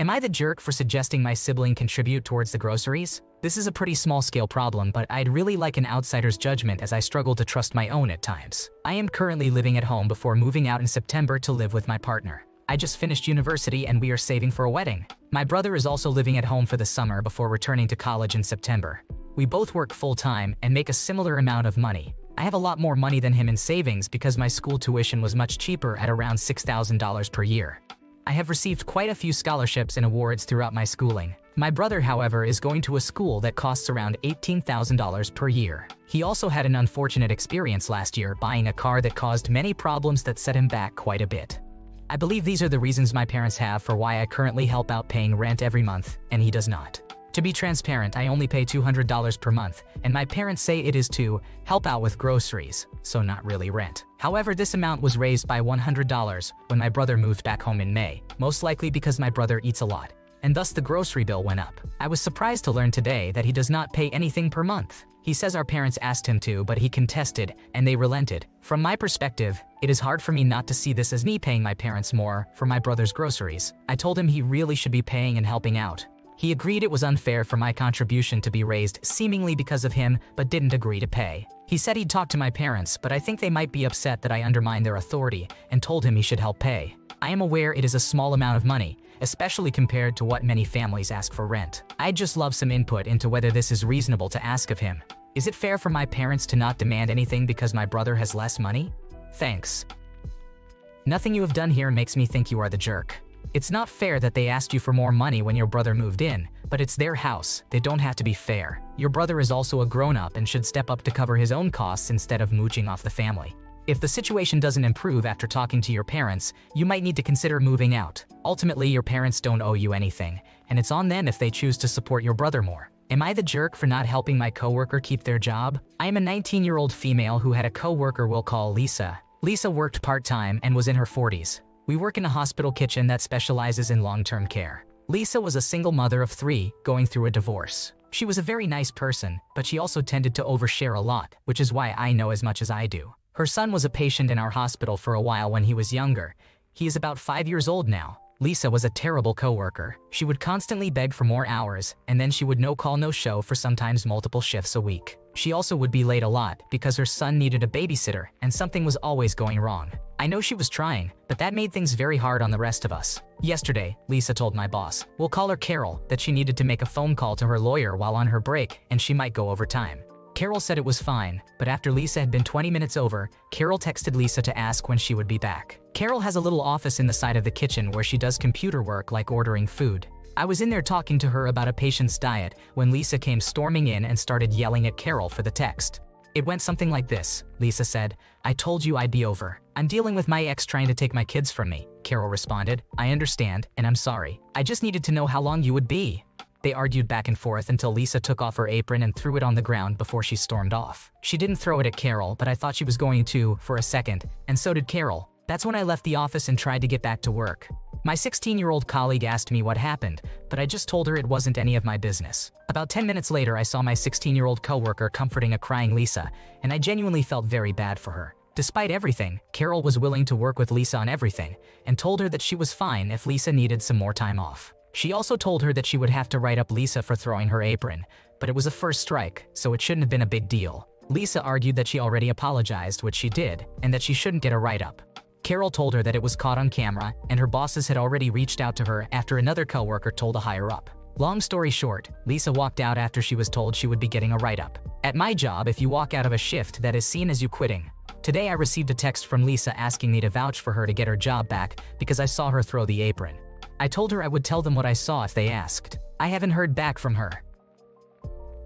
Am I the jerk for suggesting my sibling contribute towards the groceries? This is a pretty small-scale problem, but I'd really like an outsider's judgment as I struggle to trust my own at times. I am currently living at home before moving out in September to live with my partner. I just finished university and we are saving for a wedding. My brother is also living at home for the summer before returning to college in September. We both work full-time and make a similar amount of money. I have a lot more money than him in savings because my school tuition was much cheaper at around $6,000 per year. I have received quite a few scholarships and awards throughout my schooling. My brother, however, is going to a school that costs around $18,000 per year. He also had an unfortunate experience last year buying a car that caused many problems that set him back quite a bit. I believe these are the reasons my parents have for why I currently help out paying rent every month, and he does not. To be transparent, I only pay $200 per month, and my parents say it is to help out with groceries, so not really rent. However, this amount was raised by $100 when my brother moved back home in May, most likely because my brother eats a lot, and thus the grocery bill went up. I was surprised to learn today that he does not pay anything per month. He says our parents asked him to, but he contested, and they relented. From my perspective, it is hard for me not to see this as me paying my parents more for my brother's groceries. I told him he really should be paying and helping out. He agreed it was unfair for my contribution to be raised seemingly because of him, but didn't agree to pay. He said he'd talk to my parents, but I think they might be upset that I undermine their authority and told him he should help pay. I am aware it is a small amount of money, especially compared to what many families ask for rent. I'd just love some input into whether this is reasonable to ask of him. Is it fair for my parents to not demand anything because my brother has less money? Thanks. Nothing you have done here makes me think you are the jerk. It's not fair that they asked you for more money when your brother moved in, but it's their house. They don't have to be fair. Your brother is also a grown-up and should step up to cover his own costs instead of mooching off the family. If the situation doesn't improve after talking to your parents, you might need to consider moving out. Ultimately, your parents don't owe you anything, and it's on them if they choose to support your brother more. Am I the jerk for not helping my coworker keep their job? I am a 19-year-old female who had a coworker we'll call Lisa. Lisa worked part-time and was in her 40s. We work in a hospital kitchen that specializes in long-term care. Lisa was a single mother of 3, going through a divorce. She was a very nice person, but she also tended to overshare a lot, which is why I know as much as I do. Her son was a patient in our hospital for a while when he was younger. He is about 5 years old now. Lisa was a terrible coworker. She would constantly beg for more hours, and then she would no call no show for sometimes multiple shifts a week. She also would be late a lot because her son needed a babysitter and something was always going wrong. I know she was trying, but that made things very hard on the rest of us. Yesterday, Lisa told my boss, we'll call her Carol, that she needed to make a phone call to her lawyer while on her break and she might go over time. Carol said it was fine, but after Lisa had been 20 minutes over, Carol texted Lisa to ask when she would be back. Carol has a little office in the side of the kitchen where she does computer work like ordering food. I was in there talking to her about a patient's diet when Lisa came storming in and started yelling at Carol for the text. It went something like this. Lisa said, "I told you I'd be over. I'm dealing with my ex trying to take my kids from me." Carol responded, "I understand, and I'm sorry. I just needed to know how long you would be." They argued back and forth until Lisa took off her apron and threw it on the ground before she stormed off. She didn't throw it at Carol, but I thought she was going to for a second, and so did Carol. That's when I left the office and tried to get back to work. My 16-year-old colleague asked me what happened, but I just told her it wasn't any of my business. About 10 minutes later, I saw my 16-year-old coworker comforting a crying Lisa, and I genuinely felt very bad for her. Despite everything, Carol was willing to work with Lisa on everything, and told her that she was fine if Lisa needed some more time off. She also told her that she would have to write up Lisa for throwing her apron, but it was a first strike, so it shouldn't have been a big deal. Lisa argued that she already apologized, which she did, and that she shouldn't get a write-up. Carol told her that it was caught on camera, and her bosses had already reached out to her after another coworker told a higher-up. Long story short, Lisa walked out after she was told she would be getting a write-up. At my job, if you walk out of a shift, that is seen as you quitting. Today I received a text from Lisa asking me to vouch for her to get her job back because I saw her throw the apron. I told her I would tell them what I saw if they asked. I haven't heard back from her.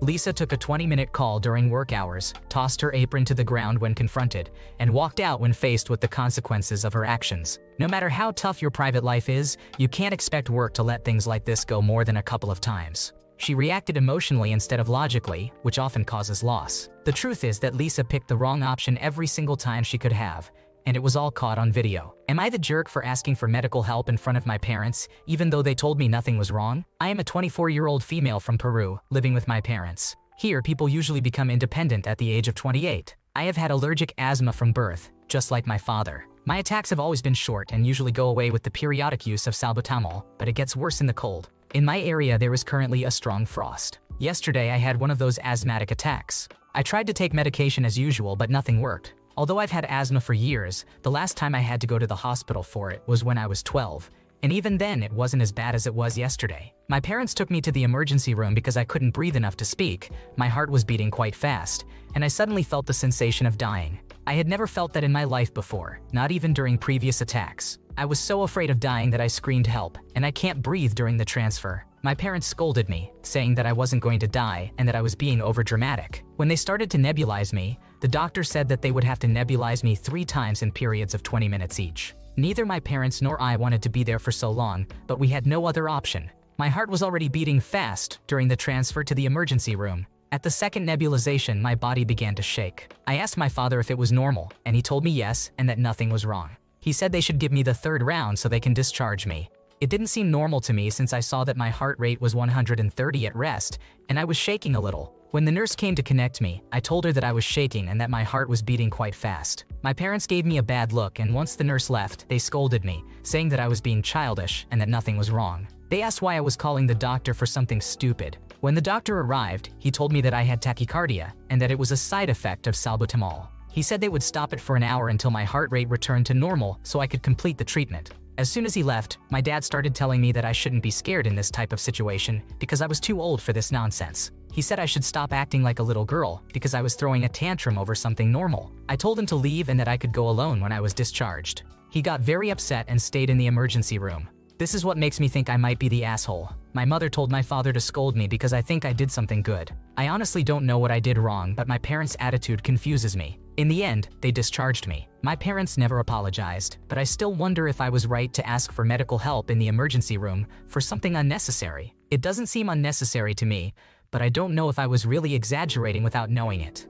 Lisa took a 20-minute call during work hours, tossed her apron to the ground when confronted, and walked out when faced with the consequences of her actions. No matter how tough your private life is, you can't expect work to let things like this go more than a couple of times. She reacted emotionally instead of logically, which often causes loss. The truth is that Lisa picked the wrong option every single time she could have, and it was all caught on video. Am I the jerk for asking for medical help in front of my parents, even though they told me nothing was wrong? I am a 24-year-old female from Peru, living with my parents. Here, people usually become independent at the age of 28. I have had allergic asthma from birth, just like my father. My attacks have always been short and usually go away with the periodic use of salbutamol, but it gets worse in the cold. In my area, there is currently a strong frost. Yesterday, I had one of those asthmatic attacks. I tried to take medication as usual, but nothing worked. Although I've had asthma for years, the last time I had to go to the hospital for it was when I was 12. And even then, it wasn't as bad as it was yesterday. My parents took me to the emergency room because I couldn't breathe enough to speak, my heart was beating quite fast, and I suddenly felt the sensation of dying. I had never felt that in my life before, not even during previous attacks. I was so afraid of dying that I screamed help, and I can't breathe during the transfer. My parents scolded me, saying that I wasn't going to die and that I was being overdramatic. When they started to nebulize me, the doctor said that they would have to nebulize me 3 times in periods of 20 minutes each. Neither my parents nor I wanted to be there for so long, but we had no other option. My heart was already beating fast during the transfer to the emergency room. At the second nebulization, my body began to shake. I asked my father if it was normal, and he told me yes, and that nothing was wrong. He said they should give me the 3rd round so they can discharge me. It didn't seem normal to me since I saw that my heart rate was 130 at rest, and I was shaking a little. When the nurse came to connect me, I told her that I was shaking and that my heart was beating quite fast. My parents gave me a bad look, and once the nurse left, they scolded me, saying that I was being childish and that nothing was wrong. They asked why I was calling the doctor for something stupid. When the doctor arrived, he told me that I had tachycardia and that it was a side effect of salbutamol. He said they would stop it for an hour until my heart rate returned to normal so I could complete the treatment. As soon as he left, my dad started telling me that I shouldn't be scared in this type of situation because I was too old for this nonsense. He said I should stop acting like a little girl because I was throwing a tantrum over something normal. I told him to leave and that I could go alone when I was discharged. He got very upset and stayed in the emergency room. This is what makes me think I might be the asshole. My mother told my father to scold me because I think I did something good. I honestly don't know what I did wrong, but my parents' attitude confuses me. In the end, they discharged me. My parents never apologized, but I still wonder if I was right to ask for medical help in the emergency room for something unnecessary. It doesn't seem unnecessary to me, but I don't know if I was really exaggerating without knowing it.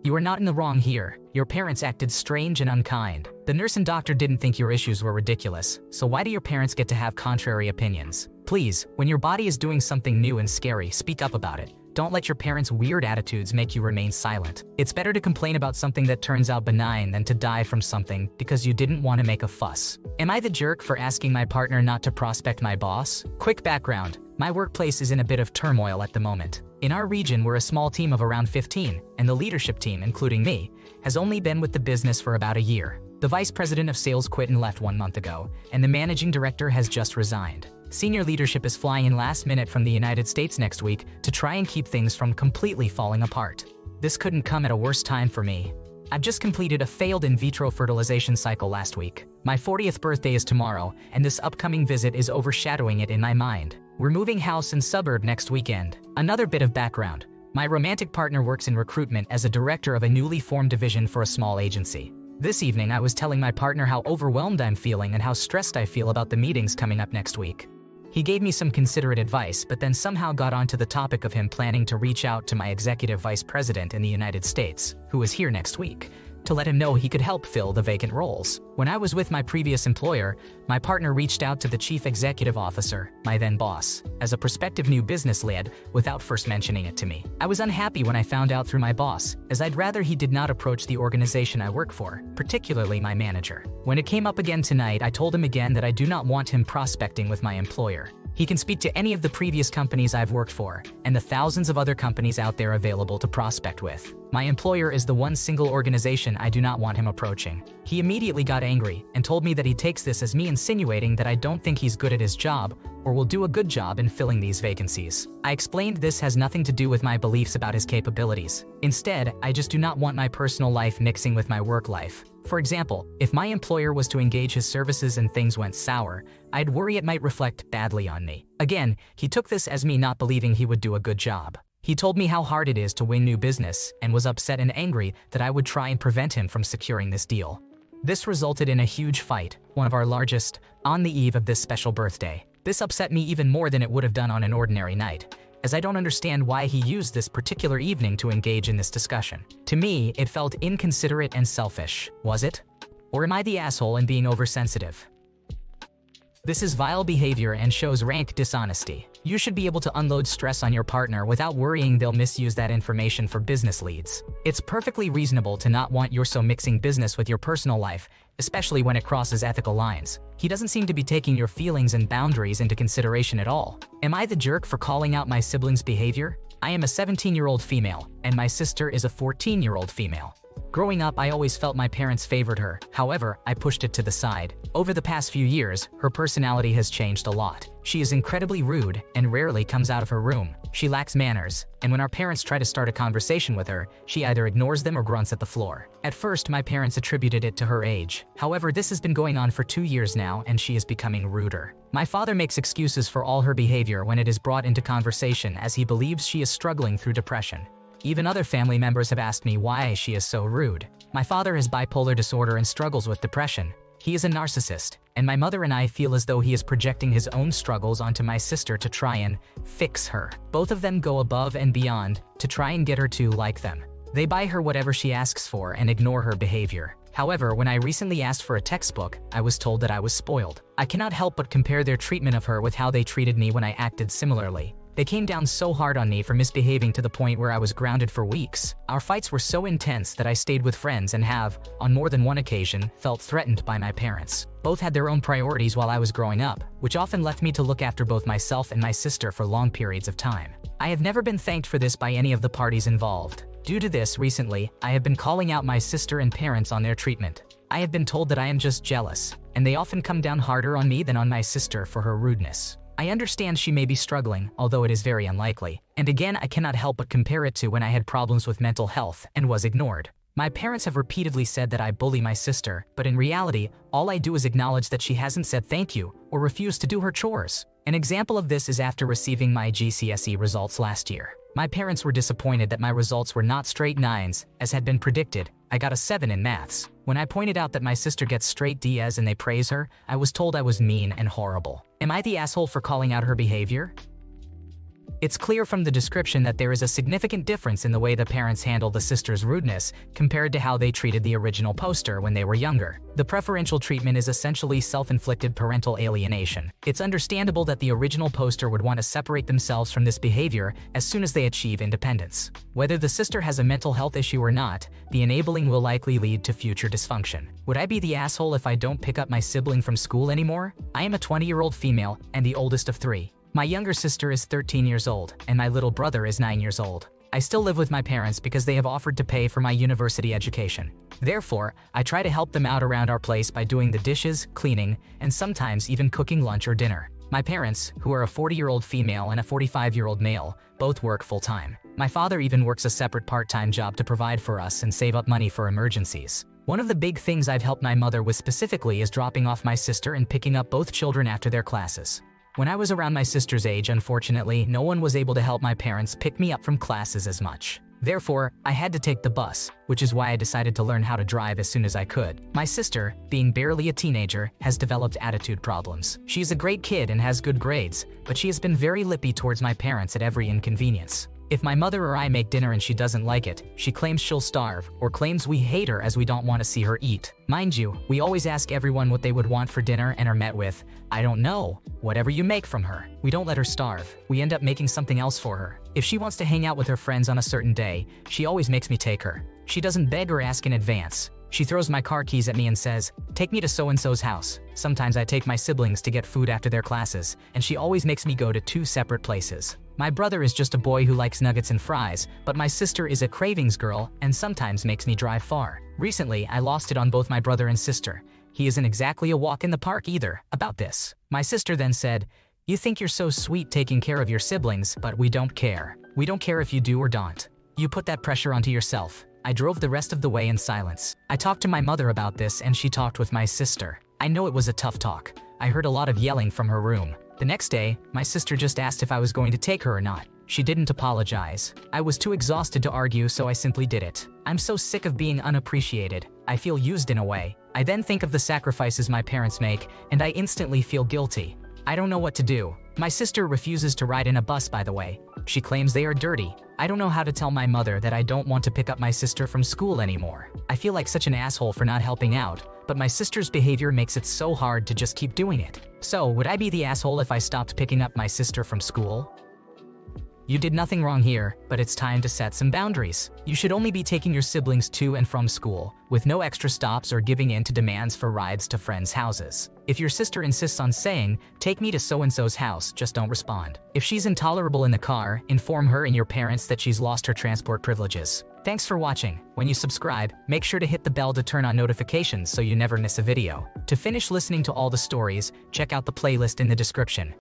You are not in the wrong here. Your parents acted strange and unkind. The nurse and doctor didn't think your issues were ridiculous, so why do your parents get to have contrary opinions? Please, when your body is doing something new and scary, speak up about it. Don't let your parents' weird attitudes make you remain silent. It's better to complain about something that turns out benign than to die from something because you didn't want to make a fuss. Am I the jerk for asking my partner not to prospect my boss? Quick background. My workplace is in a bit of turmoil at the moment. In our region, we're a small team of around 15, and the leadership team, including me, has only been with the business for about a year. The vice president of sales quit and left 1 month ago, and the managing director has just resigned. Senior leadership is flying in last minute from the United States next week to try and keep things from completely falling apart. This couldn't come at a worse time for me. I've just completed a failed in vitro fertilization cycle last week. My 40th birthday is tomorrow, and this upcoming visit is overshadowing it in my mind. We're moving house and suburb next weekend. Another bit of background. My romantic partner works in recruitment as a director of a newly formed division for a small agency. This evening, I was telling my partner how overwhelmed I'm feeling and how stressed I feel about the meetings coming up next week. He gave me some considerate advice, but then somehow got onto the topic of him planning to reach out to my executive vice president in the United States, who is here next week, to let him know he could help fill the vacant roles. When I was with my previous employer, my partner reached out to the chief executive officer, my then boss, as a prospective new business lead without first mentioning it to me. I was unhappy when I found out through my boss, as I'd rather he did not approach the organization I work for, particularly my manager. When it came up again tonight, I told him again that I do not want him prospecting with my employer. He can speak to any of the previous companies I've worked for, and the thousands of other companies out there available to prospect with. My employer is the one single organization I do not want him approaching. He immediately got angry and told me that he takes this as me insinuating that I don't think he's good at his job or will do a good job in filling these vacancies. I explained this has nothing to do with my beliefs about his capabilities. Instead, I just do not want my personal life mixing with my work life. For example, if my employer was to engage his services and things went sour, I'd worry it might reflect badly on me. Again, he took this as me not believing he would do a good job. He told me how hard it is to win new business and was upset and angry that I would try and prevent him from securing this deal. This resulted in a huge fight, one of our largest, on the eve of this special birthday. This upset me even more than it would have done on an ordinary night, as I don't understand why he used this particular evening to engage in this discussion. To me, it felt inconsiderate and selfish. Was it? Or am I the asshole and being oversensitive? This is vile behavior and shows rank dishonesty. You should be able to unload stress on your partner without worrying they'll misuse that information for business leads. It's perfectly reasonable to not want you're mixing business with your personal life, especially when it crosses ethical lines. He doesn't seem to be taking your feelings and boundaries into consideration at all. Am I the jerk for calling out my siblings' behavior? I am a 17-year-old female, and my sister is a 14-year-old female. Growing up, I always felt my parents favored her. However, I pushed it to the side. Over the past few years, her personality has changed a lot. She is incredibly rude and rarely comes out of her room. She lacks manners, and when our parents try to start a conversation with her, she either ignores them or grunts at the floor. At first, my parents attributed it to her age. However, this has been going on for 2 years now, and she is becoming ruder. My father makes excuses for all her behavior when it is brought into conversation, as he believes she is struggling through depression. Even other family members have asked me why she is so rude. My father has bipolar disorder and struggles with depression. He is a narcissist, and my mother and I feel as though he is projecting his own struggles onto my sister to try and fix her. Both of them go above and beyond to try and get her to like them. They buy her whatever she asks for and ignore her behavior. However, when I recently asked for a textbook, I was told that I was spoiled. I cannot help but compare their treatment of her with how they treated me when I acted similarly. They came down so hard on me for misbehaving to the point where I was grounded for weeks. Our fights were so intense that I stayed with friends and have, on more than one occasion, felt threatened by my parents. Both had their own priorities while I was growing up, which often left me to look after both myself and my sister for long periods of time. I have never been thanked for this by any of the parties involved. Due to this, recently, I have been calling out my sister and parents on their treatment. I have been told that I am just jealous, and they often come down harder on me than on my sister for her rudeness. I understand she may be struggling, although it is very unlikely. And again, I cannot help but compare it to when I had problems with mental health and was ignored. My parents have repeatedly said that I bully my sister, but in reality, all I do is acknowledge that she hasn't said thank you or refused to do her chores. An example of this is after receiving my GCSE results last year. My parents were disappointed that my results were not straight 9s, as had been predicted. I got a 7 in maths. When I pointed out that my sister gets straight D's and they praise her, I was told I was mean and horrible. Am I the asshole for calling out her behavior? It's clear from the description that there is a significant difference in the way the parents handle the sister's rudeness compared to how they treated the original poster when they were younger. The preferential treatment is essentially self-inflicted parental alienation. It's understandable that the original poster would want to separate themselves from this behavior as soon as they achieve independence. Whether the sister has a mental health issue or not, the enabling will likely lead to future dysfunction. Would I be the asshole if I don't pick up my sibling from school anymore? I am a 20-year-old female and the oldest of 3. My younger sister is 13 years old, and my little brother is 9 years old. I still live with my parents because they have offered to pay for my university education. Therefore, I try to help them out around our place by doing the dishes, cleaning, and sometimes even cooking lunch or dinner. My parents, who are a 40-year-old female and a 45-year-old male, both work full-time. My father even works a separate part-time job to provide for us and save up money for emergencies. One of the big things I've helped my mother with specifically is dropping off my sister and picking up both children after their classes. When I was around my sister's age, unfortunately, no one was able to help my parents pick me up from classes as much. Therefore, I had to take the bus, which is why I decided to learn how to drive as soon as I could. My sister, being barely a teenager, has developed attitude problems. She's a great kid and has good grades, but she has been very lippy towards my parents at every inconvenience. If my mother or I make dinner and she doesn't like it, she claims she'll starve, or claims we hate her as we don't want to see her eat. Mind you, we always ask everyone what they would want for dinner and are met with, "I don't know, whatever you make from her." We don't let her starve. We end up making something else for her. If she wants to hang out with her friends on a certain day, she always makes me take her. She doesn't beg or ask in advance. She throws my car keys at me and says, "Take me to so-and-so's house." Sometimes I take my siblings to get food after their classes, and she always makes me go to 2 separate places. My brother is just a boy who likes nuggets and fries, but my sister is a cravings girl and sometimes makes me drive far. Recently, I lost it on both my brother and sister. He isn't exactly a walk in the park either about this. My sister then said, "You think you're so sweet taking care of your siblings, but we don't care. We don't care if you do or don't. You put that pressure onto yourself." I drove the rest of the way in silence. I talked to my mother about this and she talked with my sister. I know it was a tough talk. I heard a lot of yelling from her room. The next day, my sister just asked if I was going to take her or not. She didn't apologize. I was too exhausted to argue, so I simply did it. I'm so sick of being unappreciated. I feel used in a way. I then think of the sacrifices my parents make, and I instantly feel guilty. I don't know what to do. My sister refuses to ride in a bus, by the way. She claims they are dirty. I don't know how to tell my mother that I don't want to pick up my sister from school anymore. I feel like such an asshole for not helping out, but my sister's behavior makes it so hard to just keep doing it. So, would I be the asshole if I stopped picking up my sister from school? You did nothing wrong here, but it's time to set some boundaries. You should only be taking your siblings to and from school, with no extra stops or giving in to demands for rides to friends' houses. If your sister insists on saying, "Take me to so-and-so's house," just don't respond. If she's intolerable in the car, inform her and your parents that she's lost her transport privileges. Thanks for watching. When you subscribe, make sure to hit the bell to turn on notifications so you never miss a video. To finish listening to all the stories, check out the playlist in the description.